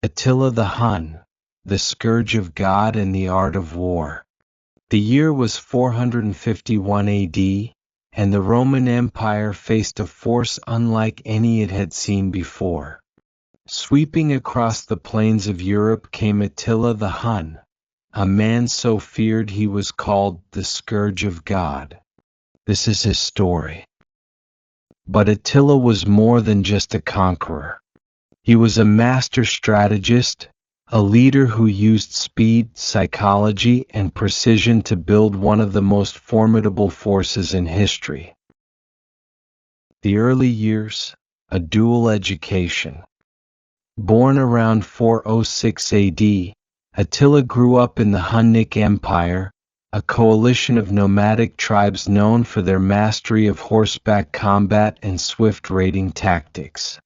Attila the Hun, the scourge of God and the art of war. The year was 451 AD, and the Roman Empire faced a force unlike any it had seen before. Sweeping across the plains of Europe came Attila the Hun, a man so feared he was called the scourge of God. This is his story. But Attila was more than just a conqueror. He was a master strategist, a leader who used speed, psychology, and precision to build one of the most formidable forces in history. The early years, a dual education. Born around 406 AD, Attila grew up in the Hunnic Empire, a coalition of nomadic tribes known for their mastery of horseback combat and swift raiding tactics.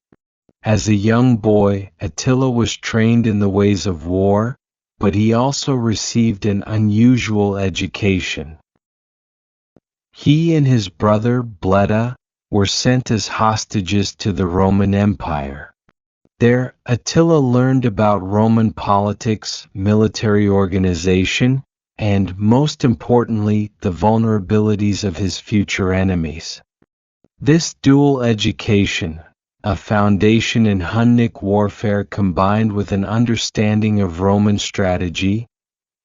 As a young boy, Attila was trained in the ways of war, but he also received an unusual education. He and his brother, Bleda, were sent as hostages to the Roman Empire. There, Attila learned about Roman politics, military organization, and, most importantly, the vulnerabilities of his future enemies. This dual education, a foundation in Hunnic warfare combined with an understanding of Roman strategy,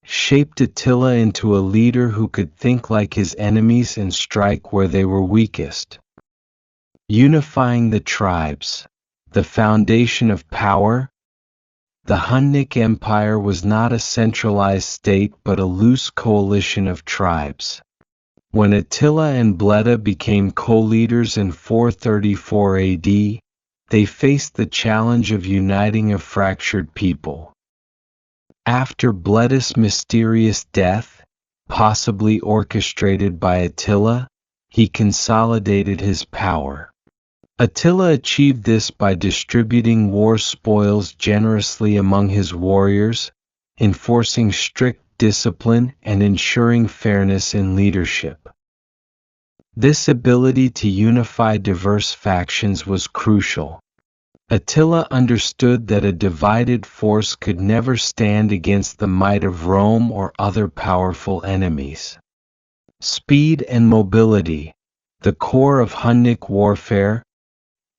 shaped Attila into a leader who could think like his enemies and strike where they were weakest. Unifying the tribes, the foundation of power. The Hunnic Empire was not a centralized state but a loose coalition of tribes. When Attila and Bleda became co-leaders in 434 AD, they faced the challenge of uniting a fractured people. After Bleda's mysterious death, possibly orchestrated by Attila, he consolidated his power. Attila achieved this by distributing war spoils generously among his warriors, enforcing strict discipline, and ensuring fairness in leadership. This ability to unify diverse factions was crucial. Attila understood that a divided force could never stand against the might of Rome or other powerful enemies. Speed and mobility, the core of Hunnic warfare.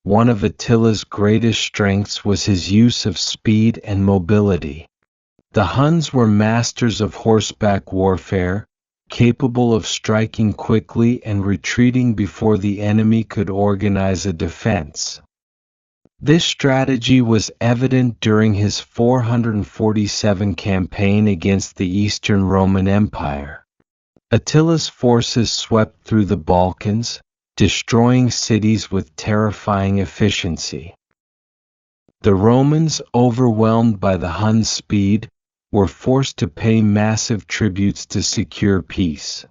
One of Attila's greatest strengths was his use of speed and mobility. The Huns were masters of horseback warfare, capable of striking quickly and retreating before the enemy could organize a defense. This strategy was evident during his 447 campaign against the Eastern Roman Empire. Attila's forces swept through the Balkans, destroying cities with terrifying efficiency. The Romans, overwhelmed by the Huns' speed, were forced to pay massive tributes to secure peace.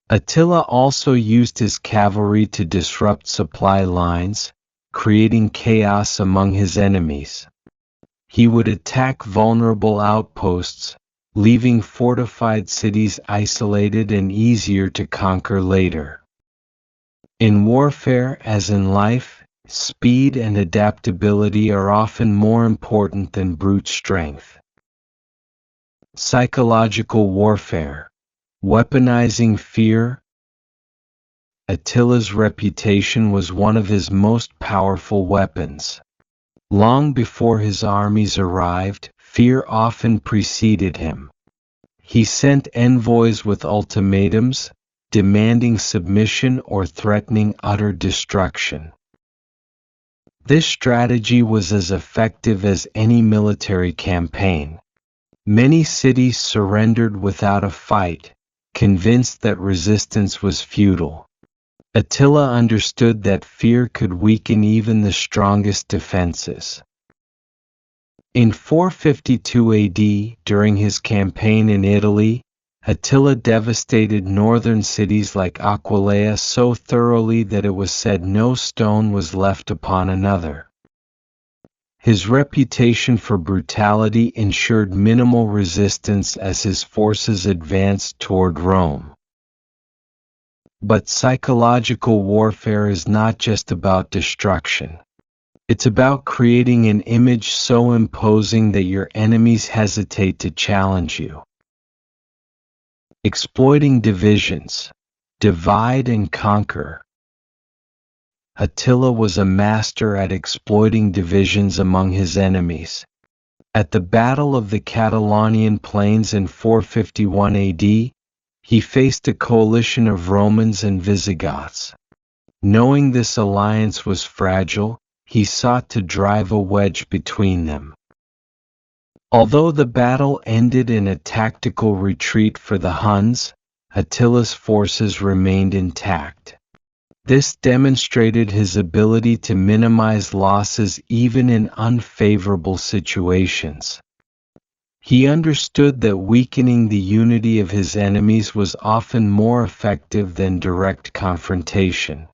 Attila also used his cavalry to disrupt supply lines, creating chaos among his enemies. He would attack vulnerable outposts, leaving fortified cities isolated and easier to conquer later. In warfare, as in life, speed and adaptability are often more important than brute strength. Psychological warfare, weaponizing fear. Attila's reputation was one of his most powerful weapons. Long before his armies arrived, fear often preceded him. He sent envoys with ultimatums, demanding submission or threatening utter destruction. This strategy was as effective as any military campaign. Many cities surrendered without a fight, convinced that resistance was futile. Attila understood that fear could weaken even the strongest defenses. In 452 AD, during his campaign in Italy, Attila devastated northern cities like Aquileia so thoroughly that it was said no stone was left upon another. His reputation for brutality ensured minimal resistance as his forces advanced toward Rome. But psychological warfare is not just about destruction. It's about creating an image so imposing that your enemies hesitate to challenge you. Exploiting divisions. Divide and conquer. Attila was a master at exploiting divisions among his enemies. At the Battle of the Catalonian Plains in 451 AD, he faced a coalition of Romans and Visigoths. Knowing this alliance was fragile, he sought to drive a wedge between them. Although the battle ended in a tactical retreat for the Huns, Attila's forces remained intact. This demonstrated his ability to minimize losses even in unfavorable situations. He understood that weakening the unity of his enemies was often more effective than direct confrontation.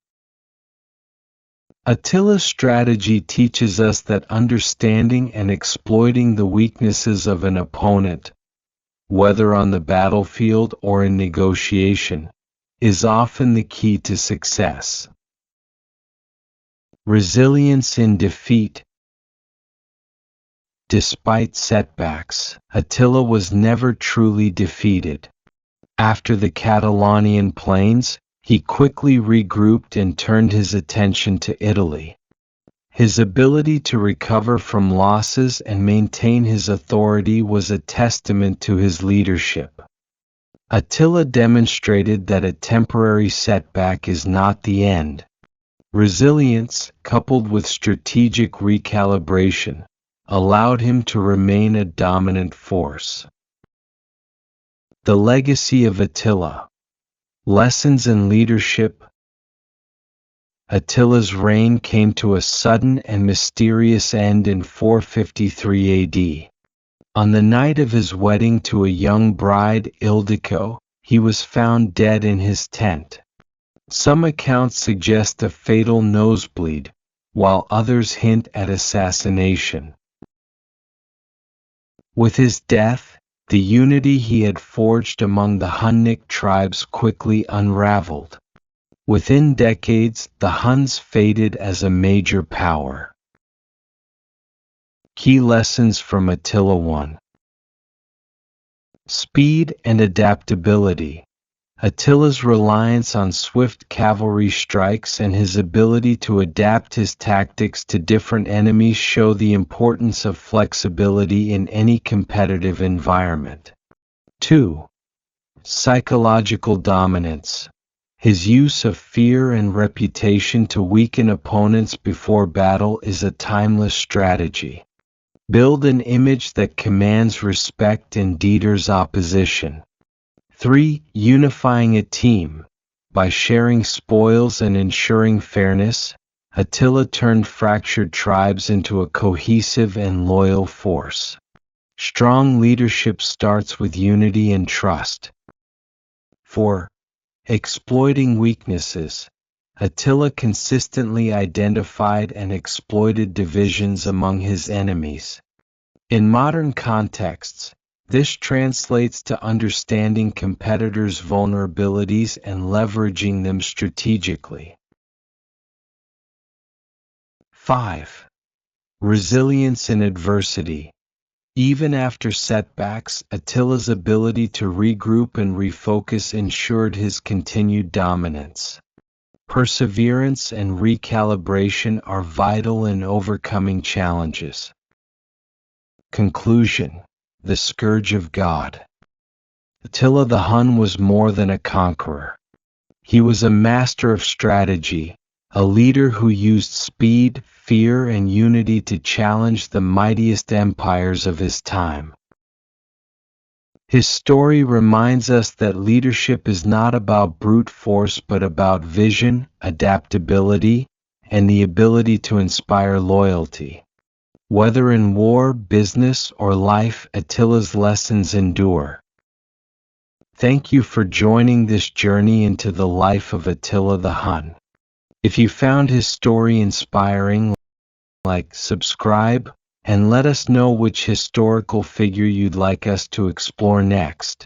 Attila's strategy teaches us that understanding and exploiting the weaknesses of an opponent, whether on the battlefield or in negotiation, is often the key to success. Resilience in defeat. Despite setbacks, Attila was never truly defeated. After the Catalonian Plains, he quickly regrouped and turned his attention to Italy. His ability to recover from losses and maintain his authority was a testament to his leadership. Attila demonstrated that a temporary setback is not the end. Resilience, coupled with strategic recalibration, allowed him to remain a dominant force. The legacy of Attila. Lessons in leadership. Attila's reign came to a sudden and mysterious end in 453 AD. On the night of his wedding to a young bride, Ildiko, he was found dead in his tent. Some accounts suggest a fatal nosebleed, while others hint at assassination. With his death, the unity he had forged among the Hunnic tribes quickly unraveled. Within decades, the Huns faded as a major power. Key lessons from Attila I. Speed and adaptability. Attila's reliance on swift cavalry strikes and his ability to adapt his tactics to different enemies show the importance of flexibility in any competitive environment. 2. Psychological dominance. His use of fear and reputation to weaken opponents before battle is a timeless strategy. Build an image that commands respect in Dieter's opposition. 3. Unifying a team. By sharing spoils and ensuring fairness, Attila turned fractured tribes into a cohesive and loyal force. Strong leadership starts with unity and trust. 4. Exploiting weaknesses. Attila consistently identified and exploited divisions among his enemies. In modern contexts, this translates to understanding competitors' vulnerabilities and leveraging them strategically. 5. Resilience in adversity. Even after setbacks, Attila's ability to regroup and refocus ensured his continued dominance. Perseverance and recalibration are vital in overcoming challenges. Conclusion. The Scourge of God. Attila the Hun was more than a conqueror. He was a master of strategy, a leader who used speed, fear, and unity to challenge the mightiest empires of his time. His story reminds us that leadership is not about brute force but about vision, adaptability, and the ability to inspire loyalty. Whether in war, business, or life, Attila's lessons endure. Thank you for joining this journey into the life of Attila the Hun. If you found his story inspiring, like, subscribe, and let us know which historical figure you'd like us to explore next.